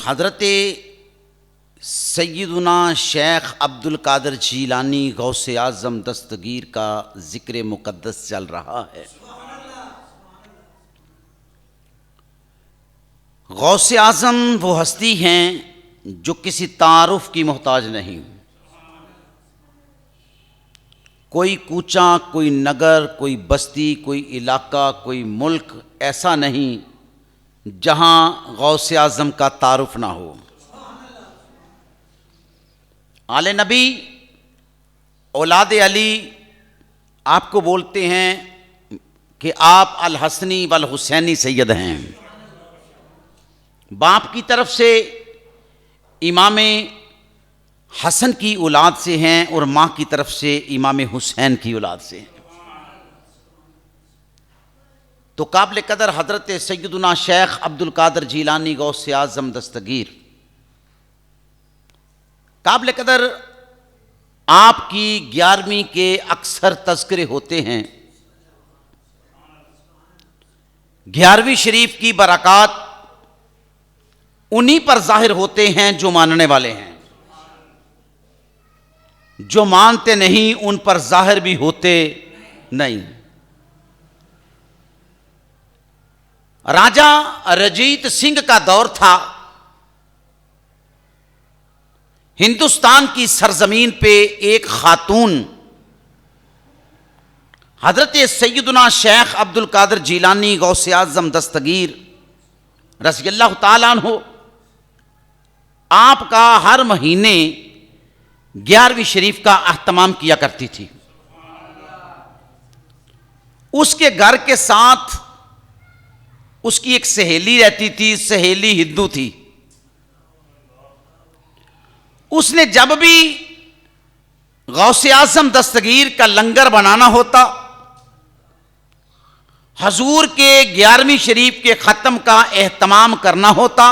हज़रत सैयदुना शेख अब्दुल कादिर जीलानी गौसे आज़म दस्तगीर का ज़िक्र मुक़द्दस चल रहा है। गौसे आज़म वो हस्ती हैं जो किसी तारुफ की मोहताज नहीं। कोई कूचा, कोई नगर, कोई बस्ती, कोई इलाका, कोई मुल्क ऐसा नहीं जहां गौसे आज़म का तारुफ ना हो। आले नबी औलाद अली आपको बोलते हैं कि आप अल हसनी वल हुसैनी सैयद हैं। बाप की तरफ से इमाम हसन की औलाद से हैं और माँ की तरफ से इमाम हुसैन की औलाद से हैं। तो काबिल कदर हज़रत सैयदुना शेख अब्दुल कादिर जीलानी गौसे आज़म दस्तगीर, काबिल कदर आपकी 11वीं के अक्सर तज़किरे होते हैं। 11वीं शरीफ की बरक़ात उन्हीं पर ज़ाहिर होते हैं जो मानने वाले हैं। जो मानते नहीं उन पर ज़ाहिर भी होते नहीं। राजा रजीत सिंह का दौर था। हिंदुस्तान की सरजमीन पे एक खातून हज़रत सैयदुना शेख अब्दुल कादिर जीलानी गौसे आज़म दस्तगीर रज़ियल्लाहु ताला अन्हु आपका हर महीने 11वीं शरीफ का अहतमाम किया करती थी। उसके घर के साथ उसकी एक सहेली रहती थी। सहेली हिंदू थी। उसने जब भी गौसे आज़म दस्तगीर का लंगर बनाना होता, हजूर के 11वीं शरीफ के ख़त्म का एहतमाम करना होता,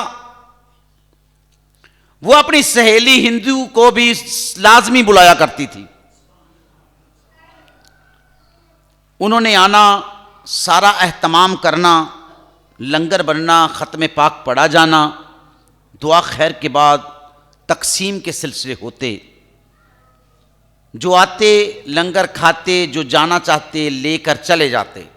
वो अपनी सहेली हिंदू को भी लाजमी बुलाया करती थी। उन्होंने आना, सारा एहतमाम करना, लंगर बनना, ख़त्म पाक पढ़ा जाना, दुआ खैर के बाद तकसीम के सिलसिले होते। जो आते लंगर खाते, जो जाना चाहते लेकर चले जाते।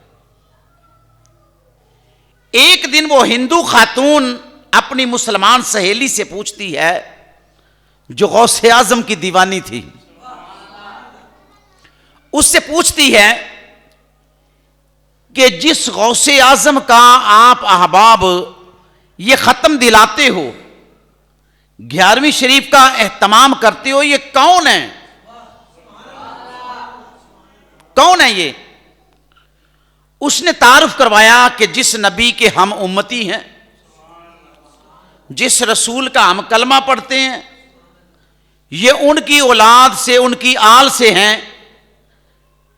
एक दिन वो हिंदू खातून अपनी मुसलमान सहेली से पूछती है, जो गौसे आज़म की दीवानी थी, उससे पूछती है कि जिस गौसे आज़म का आप अहबाब ये ख़त्म दिलाते हो, 11वीं शरीफ का एहतमाम करते हो, ये कौन है? कौन है ये? उसने तारुफ करवाया कि जिस नबी के हम उम्मती हैं, जिस रसूल का हम कलमा पढ़ते हैं, ये उनकी औलाद से, उनकी आल से हैं,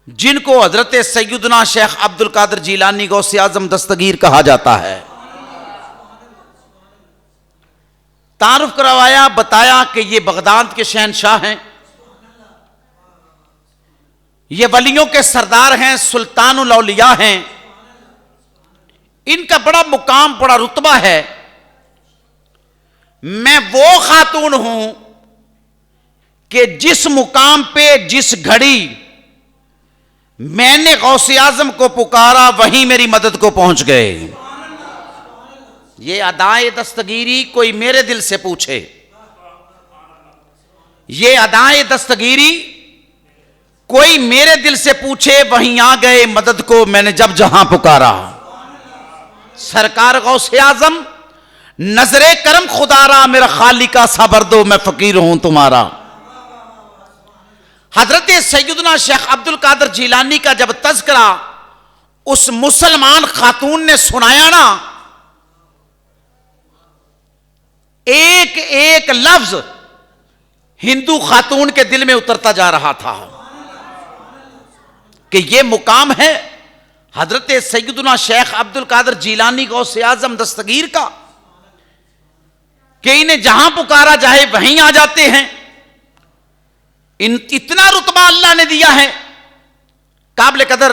जिनको हज़रत सैयदुना शेख अब्दुल कादिर जीलानी गौसे आज़म दस्तगीर कहा जाता है। तारुफ करवाया, बताया कि ये बगदाद के शहनशाह हैं, ये वलियों के सरदार हैं, सुल्तानुल औलिया हैं, इनका बड़ा मुकाम, बड़ा रुतबा है। मैं वो खातून हूं कि जिस मुकाम पे, जिस घड़ी मैंने गौसे आज़म को पुकारा, वहीं मेरी मदद को पहुंच गए। ये अदाए दस्तगीरी कोई मेरे दिल से पूछे, ये अदाए दस्तगीरी कोई मेरे दिल से पूछे, वहीं आ गए मदद को मैंने जब जहां पुकारा। सरकार गौसे आज़म, नजरे करम खुदारा, मेरा खालिका सबर दो, मैं फकीर हूं तुम्हारा। हजरत सैयदुना शेख अब्दुल कादिर जीलानी का जब तज़किरा उस मुसलमान खातून ने सुनाया ना, एक एक लफ्ज हिंदू खातून के दिल में उतरता जा रहा था कि यह मुकाम है हजरत सैयदुना शेख अब्दुल कादिर जीलानी गौसे आज़म दस्तगीर का, कि इन्हें जहां पुकारा जाए वहीं आ जाते हैं। इतना रुतबा अल्लाह ने दिया है। काबिल कदर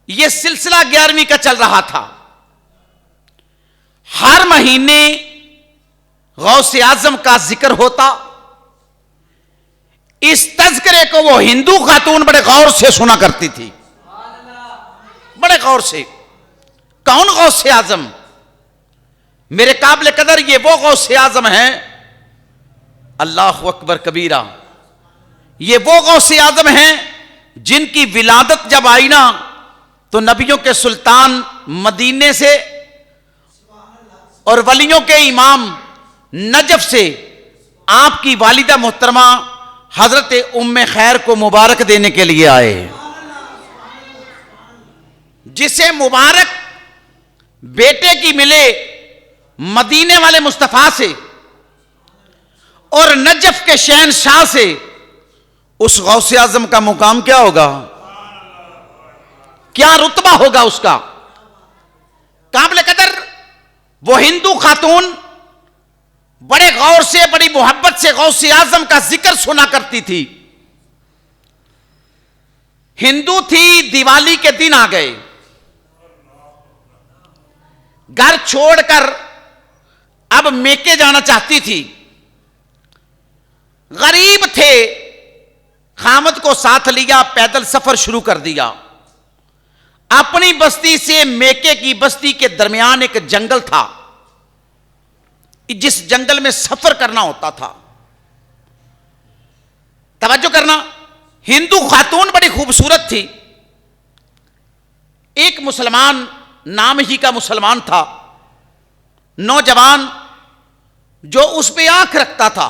यह सिलसिला 11वीं का चल रहा था। हर महीने गौसे आजम का जिक्र होता, इस तज़किरे को वो हिंदू खातून बड़े गौर से सुना करती थी, बड़े गौर से। कौन गौसे आजम? मेरे काबिल कदर ये वो गौसे आजम हैं, अल्लाह अकबर कबीरा, ये वो गौसे आजम हैं जिनकी विलादत जब आई ना तो नबियों के सुल्तान मदीने से और वलियों के इमाम नजफ से आपकी वालिदा मोहतरमा हजरत उम्मे खैर को मुबारक देने के लिए आए, जिसे मुबारक बेटे की मिले मदीने वाले मुस्तफा से और नजफ के शहनशाह से, उस गौसे आजम का मुकाम क्या होगा, क्या रुतबा होगा उसका। काबिल कदर वो हिंदू खातून बड़े गौर से, बड़ी मोहब्बत से गौसे आजम का जिक्र सुना करती थी। हिंदू थी, दिवाली के दिन आ गए, घर छोड़कर अब मेके जाना चाहती थी। गरीब थे, खामद को साथ लिया, पैदल सफर शुरू कर दिया। अपनी बस्ती से मेके की बस्ती के दरमियान एक जंगल था, जिस जंगल में सफर करना होता था। तवज्जो करना, हिंदू खातून बड़ी खूबसूरत थी। एक मुसलमान, नाम ही का मुसलमान था, नौजवान, जो उस पे आंख रखता था।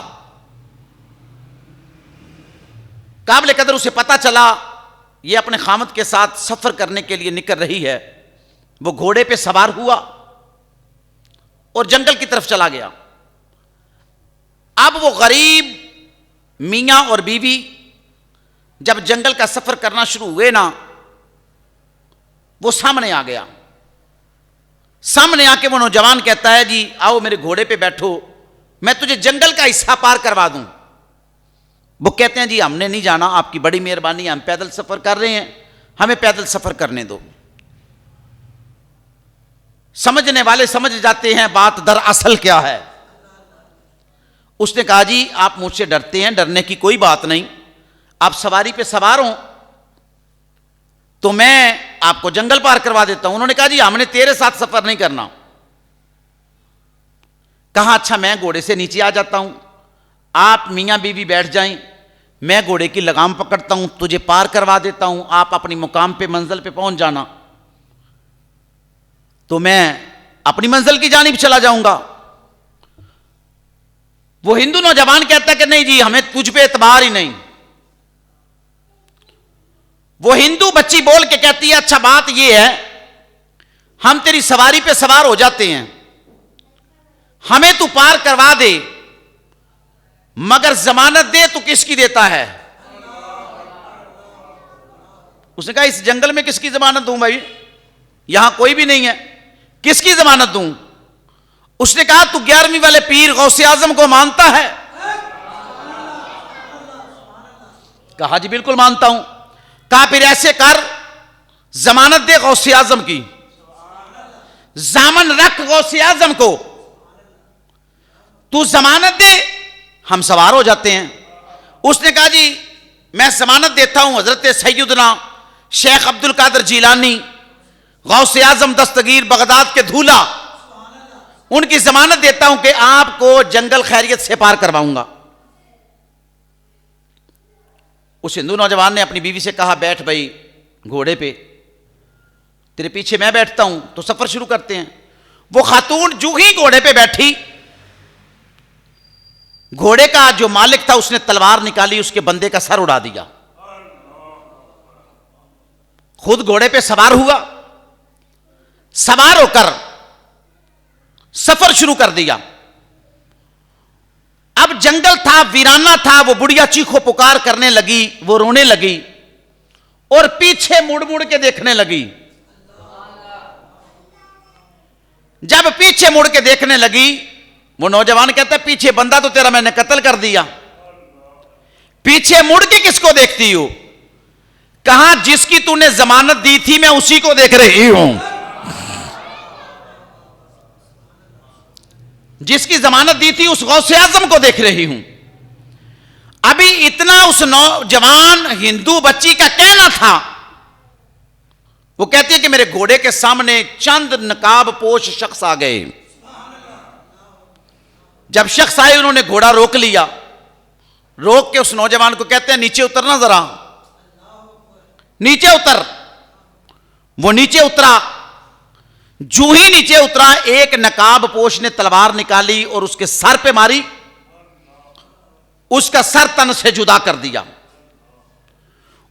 काबिल कदर उसे पता चला ये अपने खामद के साथ सफर करने के लिए निकल रही है। वो घोड़े पे सवार हुआ और जंगल की तरफ चला गया। अब वो गरीब मियां और बीवी जब जंगल का सफर करना शुरू हुए ना, वो सामने आ गया। सामने आके वो नौजवान कहता है, जी आओ मेरे घोड़े पे बैठो, मैं तुझे जंगल का हिस्सा पार करवा दूं। वो कहते हैं, जी हमने नहीं जाना, आपकी बड़ी मेहरबानी, हम पैदल सफर कर रहे हैं, हमें पैदल सफर करने दो। समझने वाले समझ जाते हैं बात दरअसल क्या है। उसने कहा, जी आप मुझसे डरते हैं, डरने की कोई बात नहीं, आप सवारी पे सवार हो तो मैं आपको जंगल पार करवा देता हूं। उन्होंने कहा, जी हमने तेरे साथ सफर नहीं करना। कहा, अच्छा मैं घोड़े से नीचे आ जाता हूं, आप मियां बीवी बैठ जाएं, मैं घोड़े की लगाम पकड़ता हूं, तुझे पार करवा देता हूं, आप अपनी मुकाम पे, मंजिल पे पहुंच जाना, तो मैं अपनी मंजिल की जानिब चला जाऊंगा। वो हिंदू नौजवान कहता कि नहीं जी, हमें तुझ पे एतबार ही नहीं। वो हिंदू बच्ची बोल के कहती है, अच्छा बात यह है, हम तेरी सवारी पे सवार हो जाते हैं, हमें तू पार करवा दे, मगर जमानत दे तो किसकी देता है? उसने कहा, इस जंगल में किसकी जमानत दूं भाई, यहां कोई भी नहीं है, किसकी जमानत दूं? उसने कहा, तू 11वीं वाले पीर गौसे आजम को मानता है? कहा, जी बिल्कुल मानता हूं। कहा, फिर ऐसे कर, जमानत दे गौसे आजम की, जामन रख गौसे आजम को, तू जमानत दे, हम सवार हो जाते हैं। उसने कहा, जी मैं जमानत देता हूं हजरत सैयदना शेख अब्दुल कादिर जीलानी, गौसे आजम दस्तगीर बगदाद के धूला, उनकी जमानत देता हूं कि आपको जंगल खैरियत से पार करवाऊंगा। उस हिंदू नौजवान ने अपनी बीवी से कहा, बैठ भाई घोड़े पे, तेरे पीछे मैं बैठता हूं, तो सफर शुरू करते हैं। वो खातून जू ही घोड़े पे बैठी, घोड़े का जो मालिक था उसने तलवार निकाली, उसके बंदे का सर उड़ा दिया। खुद घोड़े पे सवार हुआ, सवार होकर सफर शुरू कर दिया। अब जंगल था, वीराना था, वो बुढ़िया चीखो पुकार करने लगी, वो रोने लगी और पीछे मुड़ मुड़ के देखने लगी। जब पीछे मुड़ के देखने लगी, वो नौजवान कहता है, पीछे बंदा तो तेरा मैंने कत्ल कर दिया, पीछे मुड़ के किसको देखती हो? कहा, जिसकी तूने जमानत दी थी मैं उसी को देख रही हूं। जिसकी जमानत दी थी उस गौसे आजम को देख रही हूं। अभी इतना उस नौजवान हिंदू बच्ची का कहना था, वो कहती है कि मेरे घोड़े के सामने चंद नकाब पोश शख्स आ गए। जब शख्स आए उन्होंने घोड़ा रोक लिया, रोक के उस नौजवान को कहते हैं नीचे उतरना जरा, नीचे उतर। वो नीचे उतरा। जू ही नीचे उतरा, एक नकाब पोश ने तलवार निकाली और उसके सर पे मारी, उसका सर तन से जुदा कर दिया।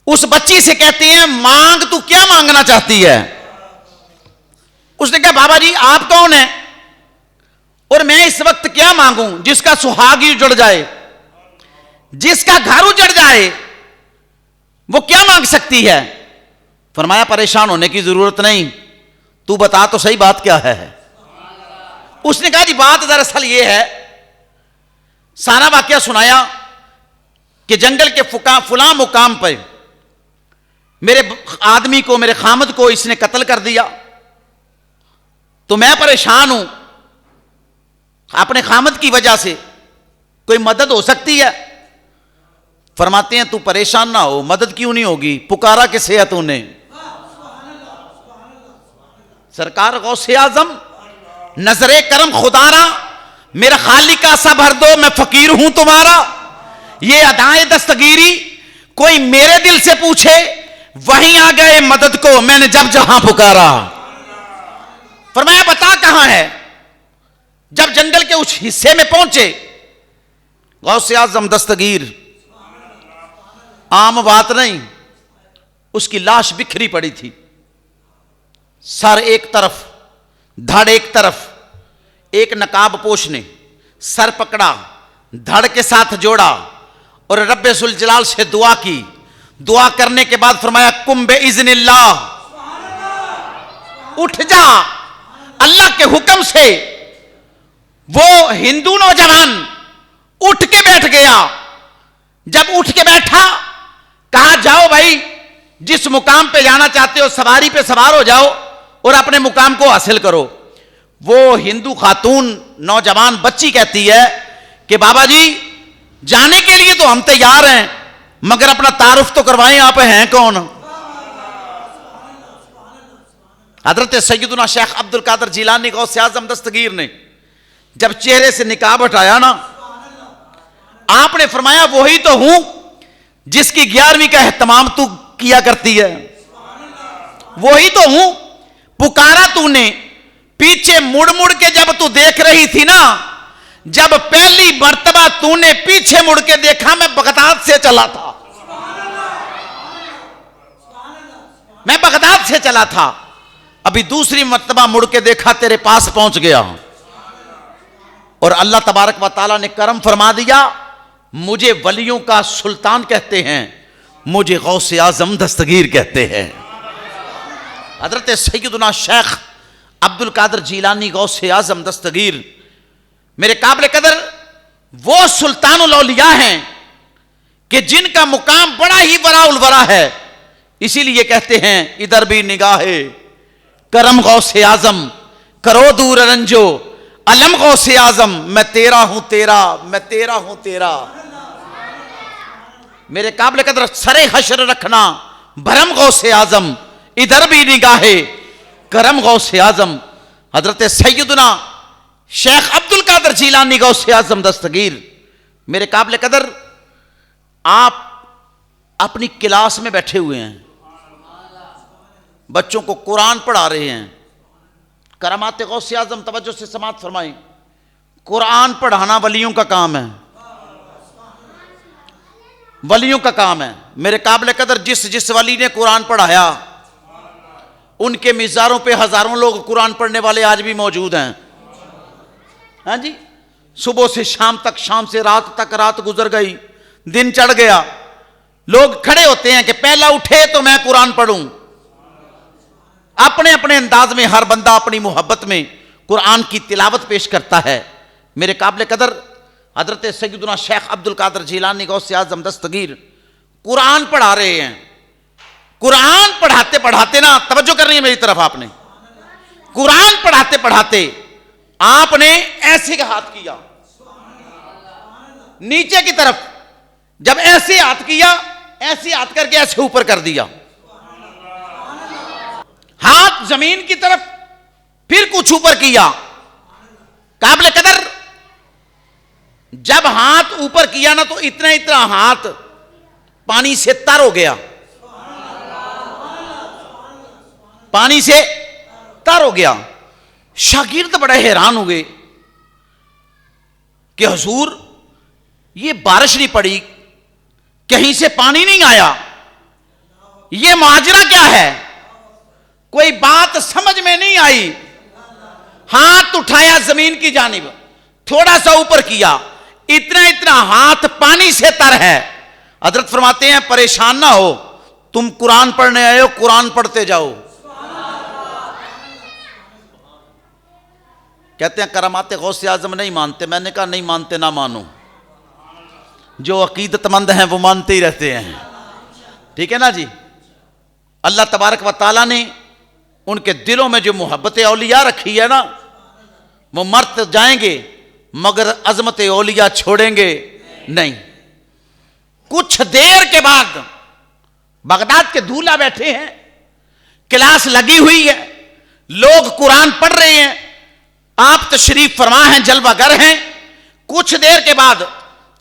उस बच्ची से कहते हैं मांग, तू क्या मांगना चाहती है? उसने कहा बाबा जी आप कौन है और मैं इस वक्त क्या मांगू? जिसका सुहाग ही उजड़ जाए, जिसका घर उजड़ जाए, वो क्या मांग सकती है? फरमाया परेशान होने की जरूरत नहीं, तू बता तो सही बात क्या है। उसने कहा जी बात दरअसल ये है, सारा वाकया सुनाया कि जंगल के फुला मुकाम पर मेरे आदमी को, मेरे खामद को इसने कत्ल कर दिया, तो मैं परेशान हूं अपने खामद की वजह से, कोई मदद हो सकती है? फरमाते हैं तू परेशान ना हो, मदद क्यों नहीं होगी, पुकारा किसे है तूने? सरकार गौसे आजम नजरे करम खुदारा, मेरा खालिका सा भर दो, मैं फकीर हूं तुम्हारा। ये अदाए दस्तगीरी कोई मेरे दिल से पूछे, वहीं आ गए मदद को मैंने जब जहां पुकारा। फरमाया बता कहां है? जब जंगल के उस हिस्से में पहुंचे, गौसे आजम दस्तगीर, आम बात नहीं, उसकी लाश बिखरी पड़ी थी, सर एक तरफ, धड़ एक तरफ। एक नकाब पोश ने सर पकड़ा, धड़ के साथ जोड़ा और रब्बे जुल जलाल से दुआ की। दुआ करने के बाद फरमाया कुम बे इज़्निल्लाह, उठ जा। अल्लाह के हुक्म से वो हिंदू नौजवान उठ के बैठ गया। जब उठ के बैठा, कहा जाओ भाई, जिस मुकाम पे जाना चाहते हो सवारी पे सवार हो जाओ और अपने मुकाम को हासिल करो। वो हिंदू खातून नौजवान बच्ची कहती है कि बाबा जी जाने के लिए तो हम तैयार हैं, मगर अपना तारुफ तो करवाएं, आप हैं कौन? हजरत सैयदुना शेख अब्दुल कादिर जिलानी गौसे आजम दस्तगीर ने जब चेहरे से निकाब हटाया ना, आपने फरमाया वही तो हूं जिसकी 11वीं का एहतमाम तू किया करती है, वही तो हूं। पुकारा तूने, पीछे मुड़ मुड़ के जब तू देख रही थी ना, जब पहली मर्तबा तूने पीछे मुड़ के देखा, मैं बगदाद से चला था, मैं बगदाद से चला था। अभी दूसरी मर्तबा मुड़ के देखा, तेरे पास पहुंच गया और अल्लाह तबारक व तआला ने करम फरमा दिया। मुझे वलियों का सुल्तान कहते हैं, मुझे गौसे आजम दस्तगीर कहते हैं। हजरत सैयदुना शेख अब्दुल कादिर जिलानी गौसे आजम दस्तगीर मेरे काबिल कदर वो सुल्तानुल औलिया हैं कि जिनका मुकाम बड़ा ही वराउल वरा है। इसीलिए कहते हैं इधर भी निगाहे करम गौसे आजम, करो दूर रंजो अलम गौसे आजम, मैं तेरा हूं तेरा, मैं तेरा हूं तेरा। मेरे काबिल कदर सरे हशर रखना भरम गौसे आजम, इधर भी निगाहे करम गौसे आजम। हजरत सैयदुना शेख अब्दुल कादिर जिलानी गौसे आजम दस्तगीर मेरे काबिल कदर, आप अपनी क्लास में बैठे हुए हैं, बच्चों को कुरान पढ़ा रहे हैं। करामात गौसे आजम तवज्जो से समाअत फरमाएं, कुरान पढ़ाना वलियों का काम है, वलियों का काम है। मेरे काबिल कदर जिस जिस वली ने कुरान पढ़ाया, उनके मिजारों पे हजारों लोग कुरान पढ़ने वाले आज भी मौजूद हैं। हाँ जी, सुबह से शाम तक, शाम से रात तक, रात गुजर गई, दिन चढ़ गया, लोग खड़े होते हैं कि पहला उठे तो मैं कुरान पढ़ूं। अपने अपने अंदाज में हर बंदा अपनी मोहब्बत में कुरान की तिलावत पेश करता है। मेरे काबिल कदर हजरत सैयदुना शेख अब्दुल कादिर जिलानी गौसे आजम दस्तगीर कुरान पढ़ा रहे हैं। कुरान पढ़ाते पढ़ाते ना, तवज्जो करनी है मेरी तरफ आपने, कुरान पढ़ाते पढ़ाते आपने ऐसे का हाथ किया नीचे की तरफ, जब ऐसे हाथ किया, ऐसे हाथ करके ऐसे ऊपर कर दिया, हाथ जमीन की तरफ, फिर कुछ ऊपर किया। काबिल कदर जब हाथ ऊपर किया ना, तो इतना इतना हाथ पानी से तर हो गया, पानी से तर हो गया। शागिर्द बड़े हैरान हुए कि हुजूर ये बारिश नहीं पड़ी, कहीं से पानी नहीं आया, ये माजरा क्या है? कोई बात समझ में नहीं आई। हाथ उठाया जमीन की जानिब, थोड़ा सा ऊपर किया, इतना इतना हाथ पानी से तर है। हजरत फरमाते हैं परेशान ना हो, तुम कुरान पढ़ने आए हो, कुरान पढ़ते जाओ। कहते हैं करामाते गौसे आजम नहीं मानते। मैंने कहा नहीं मानते ना मानो, जो अकीदतमंद हैं वो मानते ही रहते हैं, ठीक है ना जी। अल्लाह तबारक व तआला ने उनके दिलों में जो मोहब्बत औलिया रखी है ना, वो मर जाएंगे मगर अजमत औलिया छोड़ेंगे नहीं। कुछ देर के बाद बगदाद के दूल्हा बैठे हैं, क्लास लगी हुई है, लोग कुरान पढ़ रहे हैं, आप तशरीफ फरमा हैं, जलवागर हैं। कुछ देर के बाद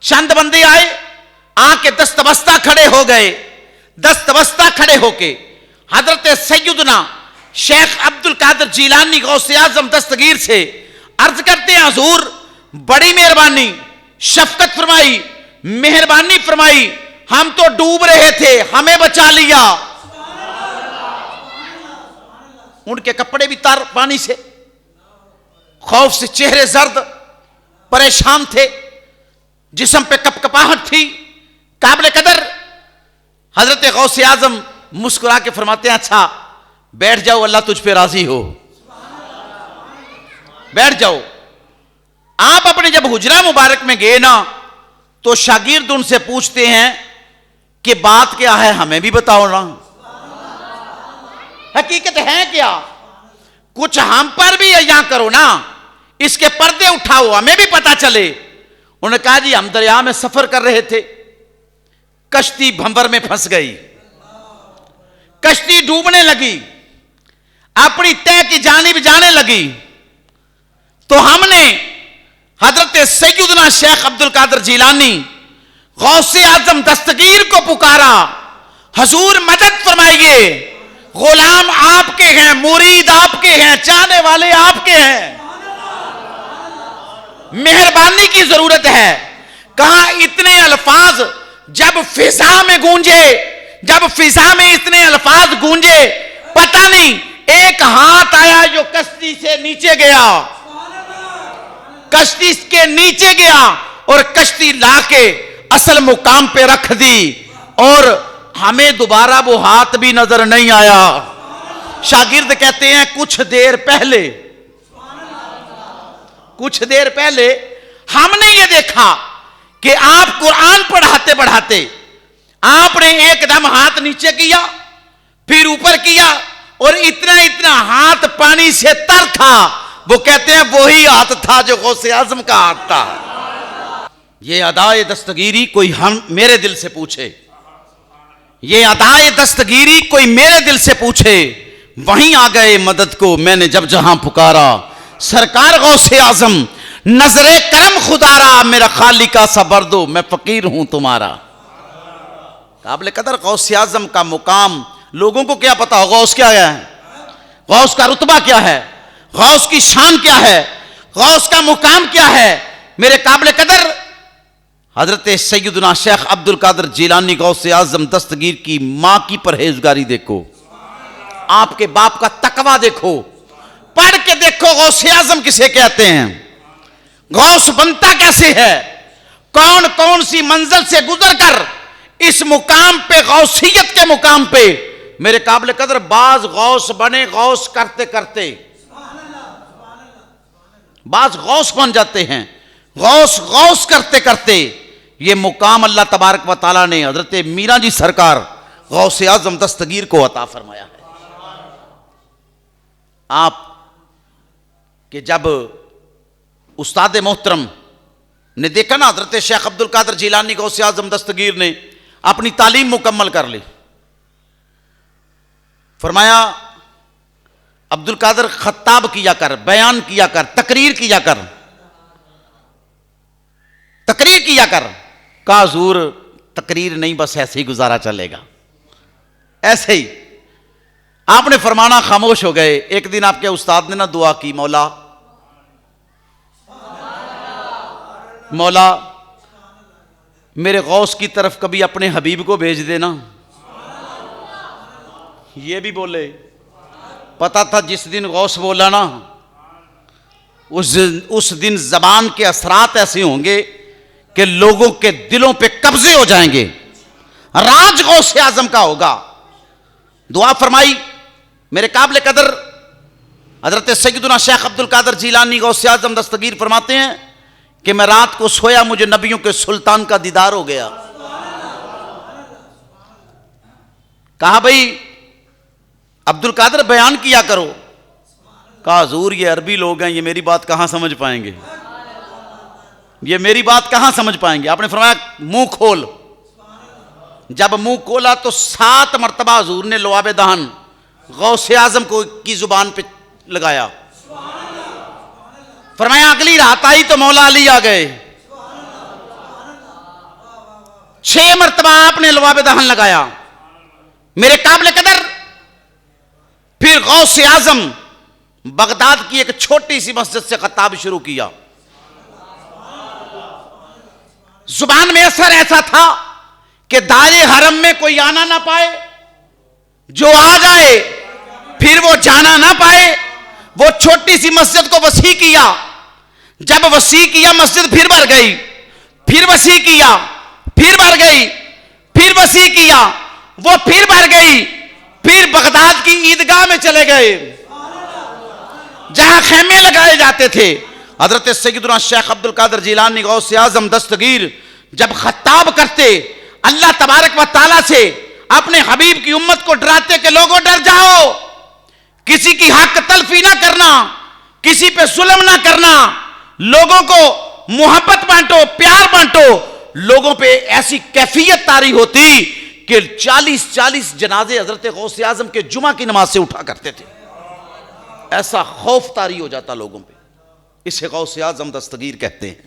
चंद बंदे आए, आके दस्तबस्ता खड़े हो गए। दस्तबस्ता खड़े होके हजरत सैयदना शेख अब्दुल कादिर जीलानी गौसे आजम दस्तगीर से अर्ज करते हैं, हुजूर बड़ी मेहरबानी, शफकत फरमाई, मेहरबानी फरमाई, हम तो डूब रहे थे, हमें बचा लिया। उनके कपड़े भी तर पानी से, खौफ से चेहरे जर्द, परेशान थे, जिस्म पे कपकपाहट थी। काबिल कदर हजरत गौसे आजम मुस्कुरा के फरमाते हैं, अच्छा बैठ जाओ, अल्लाह तुझ पे राजी हो, बैठ जाओ। आप अपने जब हुजरा मुबारक में गए ना, तो शागिर्द उनसे पूछते हैं कि बात क्या है, हमें भी बताओ ना, हकीकत है क्या, कुछ हम पर भी यहां करो ना, इसके पर्दे उठाओ, हमें भी पता चले। उन्होंने कहा जी हम दरिया में सफर कर रहे थे, कश्ती भंवर में फंस गई, कश्ती डूबने लगी, अपनी तय की जानिब जाने लगी, तो हमने हजरत सैयदना शेख अब्दुल कादिर जीलानी गौसे आजम दस्तगीर को पुकारा, हुजूर मदद फरमाइए, गुलाम आपके हैं, मुरीद आपके हैं, चाहने वाले आपके हैं, मेहरबानी की जरूरत है। कहा इतने अल्फाज जब फिजा में गूंजे, जब फिजा में इतने अल्फाज गूंजे, पता नहीं एक हाथ आया जो कश्ती से नीचे गया, कश्ती के नीचे गया और कश्ती लाके असल मुकाम पे रख दी, और हमें दोबारा वो हाथ भी नजर नहीं आया। शागिर्द कहते हैं कुछ देर पहले हमने ये देखा कि आप कुरान पढ़ाते पढ़ाते आपने एकदम हाथ नीचे किया, फिर ऊपर किया, और इतना इतना हाथ पानी से तर था। वो कहते हैं वही हाथ था जो गौसे आजम का हाथ था। ये अदाए दस्तगीरी कोई हम मेरे दिल से पूछे, ये अदाए दस्तगीरी कोई मेरे दिल से पूछे, वहीं आ गए मदद को मैंने जब जहां पुकारा। सरकार गौसे आजम नजरे करम खुदारा, मेरा खालिका सबर दो, मैं फकीर हूं तुम्हारा। काबिल कदर गौसे आजम का मुकाम लोगों को क्या पता होगा, गौस क्या है, गौस का रुतबा क्या है, गौस की शान क्या है, गौस का मुकाम क्या है। मेरे काबिल कदर हजरत सैयदना शेख अब्दुल कादिर जीलानी गौसे आजम दस्तगीर की मां की परहेजगारी देखो, आपके बाप का तकवा देखो, पढ़ के देखो गौसे आजम किसे कहते हैं, गौस बनता कैसे है, कौन कौन सी मंजिल से गुजर कर इस मुकाम पे, गौसियत के मुकाम पे मेरे काबिल कदर बाज गौस बने, गौस करते करते बाज गौस बन जाते हैं, गौस गौस करते करते ये मुकाम अल्लाह तबारक व तआला ने हजरत मीरा जी सरकार गौसे आजम दस्तगीर को अता फरमाया है। आप कि जब उस्ताद मोहतरम ने देखा ना, हजरत शेख अब्दुल कादर जिलानी गौसे आजम दस्तगीर ने अपनी तालीम मुकम्मल कर ली। फरमाया अब्दुल कादर खत्ताब किया कर, बयान किया कर, तकरीर किया कर, तकरीर किया कर। कहा हुजूर तकरीर नहीं, बस ऐसे ही गुजारा चलेगा, ऐसे ही। आपने फरमाना, खामोश हो गए। एक दिन आपके उस्ताद ने ना दुआ की, मौला मौला मेरे गौस की तरफ कभी अपने हबीब को भेज देना। ये भी बोले। पता था जिस दिन गौस बोला ना, उस दिन जबान के असरात ऐसे होंगे कि लोगों के दिलों पे कब्जे हो जाएंगे। राज गौसे आजम का होगा। दुआ फरमाई। मेरे काबिल कदर हजरत सैयदुना शेख अब्दुल कादर जिलानी गौसे आजम दस्तगीर फरमाते हैं कि मैं रात को सोया, मुझे नबियों के सुल्तान का दीदार हो गया। कहा भाई अब्दुल कादर बयान किया करो। कहा हुजूर ये अरबी लोग हैं, ये मेरी बात कहां समझ पाएंगे, ये मेरी बात कहां समझ पाएंगे। आपने फरमाया मुंह खोल। जब मुंह खोला तो 7 मरतबा हुजूर ने लवाब दहन गौसे आजम को की जुबान पे लगाया। फरमाया अगली रात आई तो मौला अली आ गए। 6 मरतबा आपने लवाब दहन लगाया। मेरे काबिल कदर फिर गौसे आजम बगदाद की एक छोटी सी मस्जिद से खताब शुरू किया। जुबान में असर ऐसा था कि दायरे हरम में कोई आना ना पाए, जो आ जाए फिर वो जाना ना पाए। वो छोटी सी मस्जिद को वसी किया। जब वसी किया मस्जिद फिर भर गई, फिर वसी किया, फिर भर गई, फिर वसी किया, वो फिर भर गई। फिर बगदाद की ईदगाह में चले गए जहां खेमे लगाए जाते थे। हजरत सैयदुना शेख अब्दुल कादर जिलानी गौसे आजम दस्तगीर जब खत्ताब करते, अल्लाह तबारक व तआला से अपने हबीब की उम्मत को डराते कि लोगों डर जाओ, किसी की हक तलफी ना करना, किसी पे जुल्म ना करना, लोगों को मोहब्बत बांटो, प्यार बांटो। लोगों पे ऐसी कैफियत तारी होती कि 40-40 जनाजे हजरत गौसे आजम के जुमा की नमाज से उठा करते थे। ऐसा खौफ तारी हो जाता लोगों पे। इसे गौसे आजम दस्तगीर कहते हैं।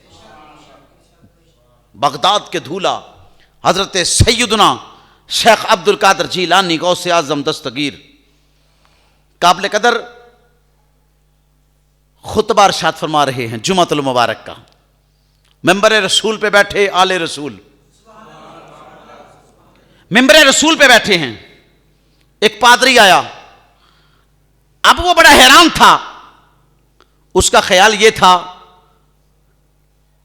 बगदाद के धूला हजरत सैयदना शेख अब्दुल कादर जिलानी गौसे आजम दस्तगीर काबिल कदर खुतबा इरशाद फरमा रहे हैं जुमातुल मुबारक का। मिंबर रसूल पे बैठे आले रसूल, मिंबर रसूल पे बैठे हैं। एक पादरी आया। अब वो बड़ा हैरान था। उसका ख्याल ये था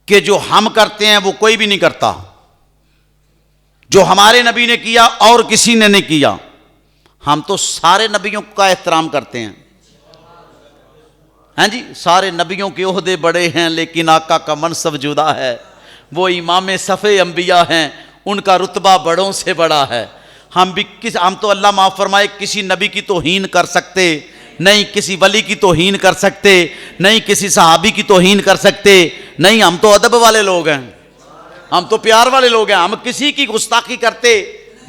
कि जो हम करते हैं वो कोई भी नहीं करता, जो हमारे नबी ने किया और किसी ने नहीं किया। हम तो सारे नबियों का एहतराम करते हैं। हैं जी, सारे नबियों के ओहदे बड़े हैं लेकिन आका का मनसब जुदा है। वो इमाम सफ़े अंबिया हैं, उनका रुतबा बड़ों से बड़ा है। हम तो अल्लाह माफ़ फरमाए किसी नबी की तौहीन कर सकते नहीं, किसी वली की तौहीन कर सकते नहीं, किसी सहाबी की तौहीन कर सकते नहीं। हम तो अदब वाले लोग हैं, हम तो प्यार वाले लोग हैं। हम किसी की गुस्ताखी करते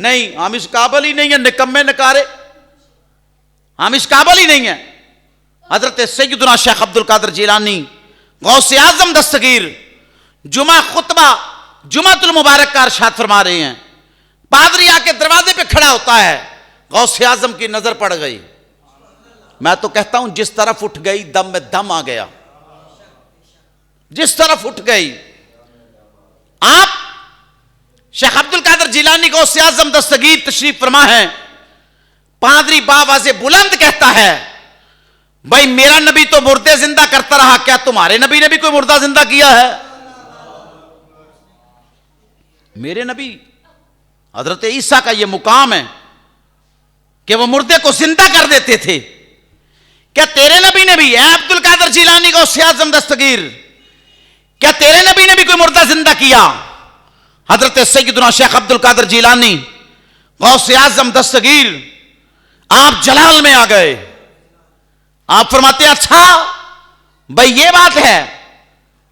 नहीं। हम इस काबिल ही नहीं है, निकम्मे नकारे, हम इस काबिल ही नहीं है। हजरत सैयदना शेख अब्दुल कादर जिलानी गौसे आजम दस्तगीर जुमा खुतबा जुमातुल मुबारक का इरशाद फरमा रहे हैं। पादरी आके दरवाजे पे खड़ा होता है। गौसे आजम की नजर पड़ गई। मैं तो कहता हूं जिस तरफ उठ गई दम में दम आ गया, जिस तरफ उठ गई। आप शेख अब्दुल कादर जिलानी गौसे आजम दस्तगीर तशरीफ फरमा है। पादरी बावाज़े बुलंद कहता है, भाई मेरा नबी तो मुर्दे जिंदा करता रहा, क्या तुम्हारे नबी ने भी कोई मुर्दा जिंदा किया है? मेरे नबी हजरत ईसा का यह मुकाम है कि वह मुर्दे को जिंदा कर देते थे। क्या तेरे नबी ने भी, है अब्दुल कादर जिलानी गौसे आजम दस्तगीर, क्या तेरे नबी ने भी कोई मुर्दा जिंदा किया? हजरत सैयदना शेख अब्दुल कादर जिलानी गौसे आजम दस्तगीर आप जलाल में आ गए। आप फरमाते अच्छा भाई ये बात है,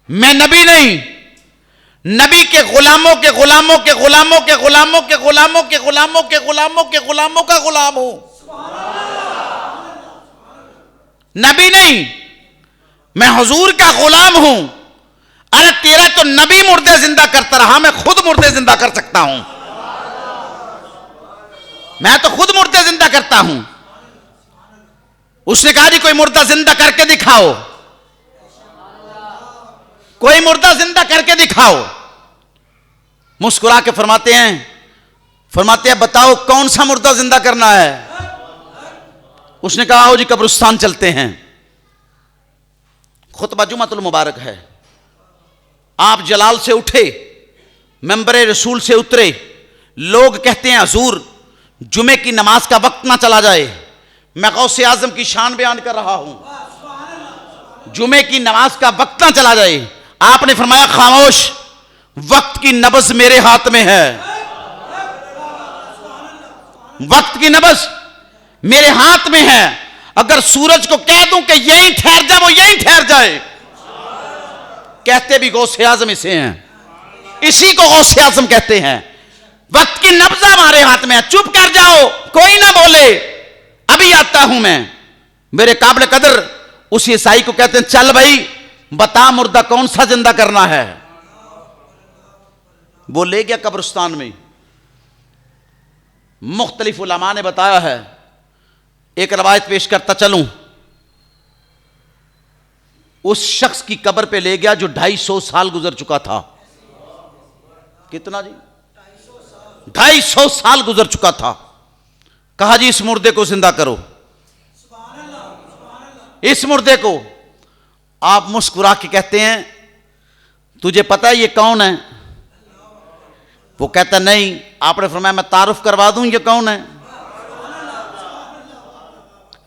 मैं नबी नहीं, नबी के गुलामों के गुलामों के गुलामों के गुलामों के गुलामों के गुलामों के गुलामों के गुलामों का गुलाम हूं। नबी नहीं, मैं हुजूर का गुलाम हूं। अरे तेरा तो नबी मुर्दे जिंदा करता रहा, मैं खुद मुर्दे जिंदा कर सकता हूं। मैं तो खुद मुर्दे जिंदा करता हूं। उसने कहा जी कोई मुर्दा जिंदा करके दिखाओ, कोई मुर्दा जिंदा करके दिखाओ। मुस्कुरा के फरमाते हैं बताओ कौन सा मुर्दा जिंदा करना है। उसने कहा आओ जी कब्रिस्तान चलते हैं। खुतबा जुमातुल मुबारक है। आप जलाल से उठे, मेंबरे रसूल से उतरे। लोग कहते हैं हुजूर जुमे की नमाज का वक्त ना चला जाए। मैं गौसे आजम की शान बयान कर रहा हूं, जुमे की नमाज का वक्त ना चला जाए। आपने फरमाया खामोश, वक्त की नब्ज मेरे हाथ में है, वक्त की नब्ज मेरे हाथ में है। अगर सूरज को कह दूं कि यहीं ठहर जा, वो यहीं ठहर जाए। कहते भी गौसे आजम इसे हैं, इसी को गौसे आजम कहते हैं। वक्त की नब्ज हमारे हाथ में है, चुप कर जाओ, कोई ना बोले, अभी आता हूं मैं। मेरे काबिल कदर उस ईसाई को कहते हैं चल भाई बता मुर्दा कौन सा जिंदा करना है। वो ले गया कब्रिस्तान में। मुख्तलिफ उलमा ने बताया है, एक रवायत पेश करता चलूं। उस शख्स की कब्र पे ले गया जो 250 साल गुजर चुका था। कितना जी? 250 साल गुजर चुका था। कहा जी इस मुर्दे को जिंदा करो, इस मुर्दे को। आप मुस्कुरा के कहते हैं तुझे पता है ये कौन है? वो कहता नहीं। आपने फरमाया मैं तारुफ करवा दूं ये कौन है,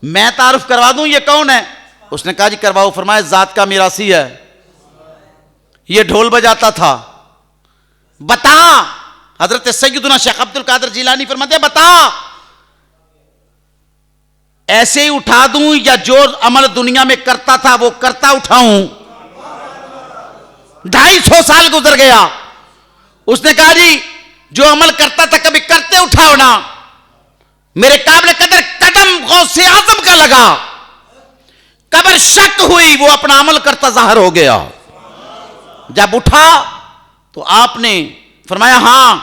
मैं तारुफ करवा दूं ये कौन है। उसने कहा जी करवाओ। फरमाया जात का मिरासी है, ये ढोल बजाता था। बता। हजरत सैयदुना शेख अब्दुल कादिर जिलानी फरमाते बता ऐसे ही उठा दूं या जो अमल दुनिया में करता था वो करता उठाऊं। 250 साल गुजर गया। उसने कहा जी जो अमल करता था कभी करते उठाओ ना। मेरे काबिल कदर कदम गौसे आजम का लगा, कब्र शक हुई, वो अपना अमल करता जाहिर हो गया। जब उठा तो आपने फरमाया हां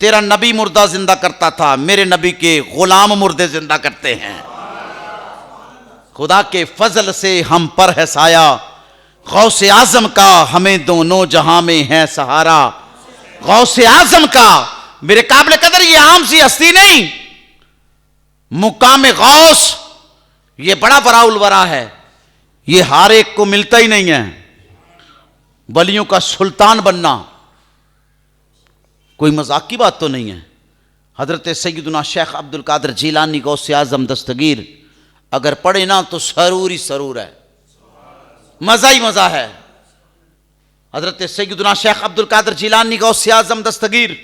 तेरा नबी मुर्दा जिंदा करता था, मेरे नबी के गुलाम मुर्दे जिंदा करते हैं। खुदा के फजल से हम पर है साया, गौसे आजम का हमें दोनों जहां में है सहारा। गौसे आजम का, मेरे काबिल कदर ये आम सी हस्ती नहीं, मुकाम गौस ये बड़ा बराउल वरा है, ये हर एक को मिलता ही नहीं है। वलियों का सुल्तान बनना कोई मजाक की बात तो नहीं है। हजरत सैयदुना शेख अब्दुल कादिर जिलानी गौसे आजम दस्तगीर अगर पढ़े ना तो सरूर ही सरूर है, मजा ही मजा है। हजरत सैयदुना शेख अब्दुल कादिर जिलानी गौसे आजम दस्तगीर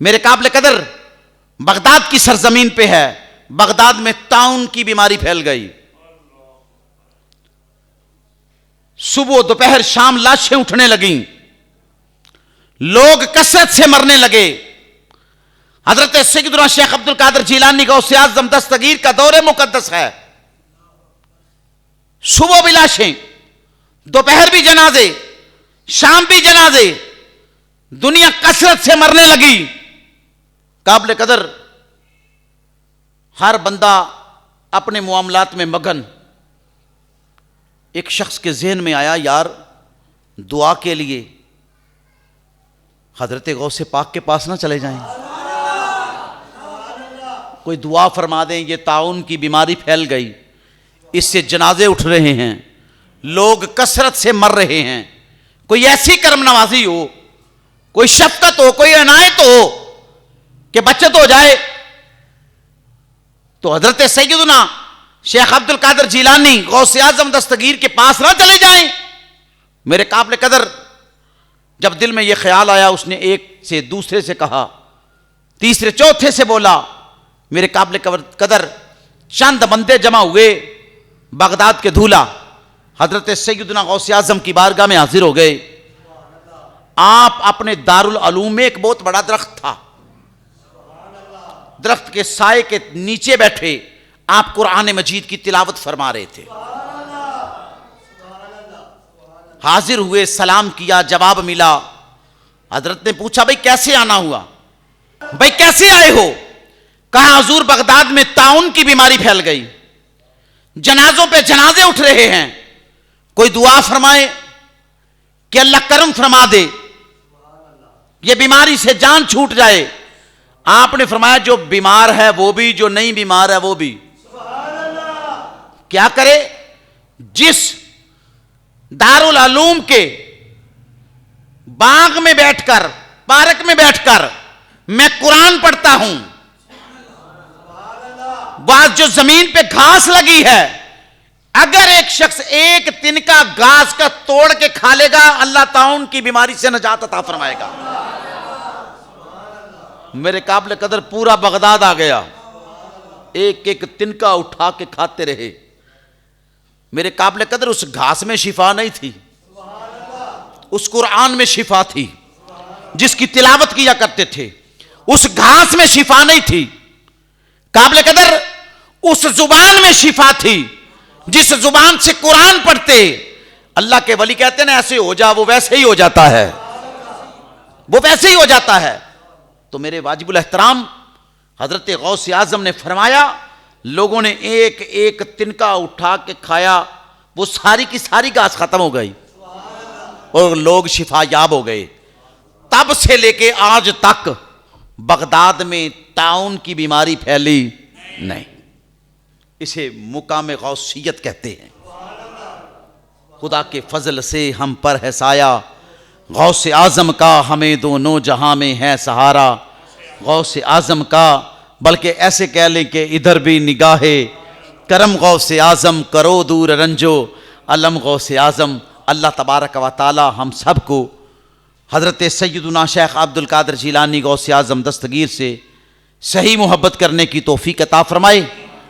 मेरे काबिल कदर बगदाद की सरजमीन पे है। बगदाद में ताउन की बीमारी फैल गई। सुबह दोपहर शाम लाशें उठने लगीं, लोग कसरत से मरने लगे। हजरत सैयदुना शेख अब्दुल कादिर जिलानी गौसे आजम दस्तगीर का दौरे मुकद्दस है। सुबह भी लाशें, दोपहर भी जनाजे, शाम भी जनाजे, दुनिया कसरत से मरने लगी। काबिल कदर हर बंदा अपने मामलात में मगन। एक शख्स के जहन में आया यार दुआ के लिए हजरत गौसे पाक के पास ना चले जाएं, कोई दुआ फरमा दें। ये ताउन की बीमारी फैल गई, इससे जनाजे उठ रहे हैं, लोग कसरत से मर रहे हैं। कोई ऐसी कर्म नवाजी हो, कोई शफकत हो, कोई अनायत हो कि बचत हो जाए। तो हजरत सैयदुना शेख अब्दुल कादिर जिलानी गौसे आजम दस्तगीर के पास ना चले जाएं। मेरे काबिल कदर जब दिल में यह ख्याल आया, उसने एक से दूसरे से कहा, तीसरे चौथे से बोला। मेरे काबिल कदर चंद बंदे जमा हुए बगदाद के धूला। हजरत सैयदना गौसे आजम की बारगाह में हाजिर हो गए। आप अपने दारुल उलूम में एक बहुत बड़ा दरख्त था, दरख्त के साए के नीचे बैठे आप कुरान मजीद की तिलावत फरमा रहे थे। हाजिर हुए, सलाम किया, जवाब मिला। हजरत ने पूछा, भाई कैसे आना हुआ, भाई कैसे आए हो? कहा, हुजूर बगदाद में ताउन की बीमारी फैल गई, जनाजों पे जनाजे उठ रहे हैं, कोई दुआ फरमाए कि अल्लाह करम फरमा दे, ये बीमारी से जान छूट जाए। आपने फरमाया, जो बीमार है वो भी, जो नहीं बीमार है वो भी। क्या करे? जिस दारुल उलूम के बाग में बैठकर, पार्क में बैठकर मैं कुरान पढ़ता हूं, बात जो जमीन पे घास लगी है, अगर एक शख्स एक तिनका घास का तोड़ के खा लेगा, अल्लाह ताउन की बीमारी से नजात अता फरमाएगा। मेरे काबिल कदर पूरा बगदाद आ गया, एक एक तिनका उठा के खाते रहे। मेरे काबिल कदर उस घास में शिफा नहीं थी, उस कुरान में शिफा थी जिसकी तिलावत किया करते थे। उस घास में शिफा नहीं थी, काबिल कदर उस जुबान में शिफा थी जिस जुबान से कुरान पढ़ते। अल्लाह के वली कहते हैं ना, ऐसे हो जा, वो वैसे ही हो जाता है, वो वैसे ही हो जाता है। तो मेरे वाजिबुल एहतराम हजरत गौसे आजम ने फरमाया, लोगों ने एक एक तिनका उठा के खाया, वो सारी की सारी घास खत्म हो गई और लोग शिफायाब हो गए। तब से लेके आज तक बगदाद में ताउन की बीमारी फैली नहीं। इसे मुकाम गौसियत कहते हैं। खुदा के फजल से हम पर है साया, गौसे आजम का हमें दोनों जहां में है सहारा। गौसे आजम का, बल्कि ऐसे कह लें कि इधर भी निगाहे करम गौसे आजम करो दूर रंजो अलम गौसे आजम। अल्लाह तबारक व ताला हम सबको हज़रत सैयदना शेख अब्दुल कादिर जिलानी गौसे आजम दस्तगीर से सही मोहब्बत करने की तौफीक अता फरमाए।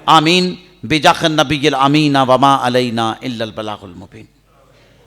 आमीन। बिजाख नबील अमीन वमा अलैना इल्लल बलागुल मुबीन।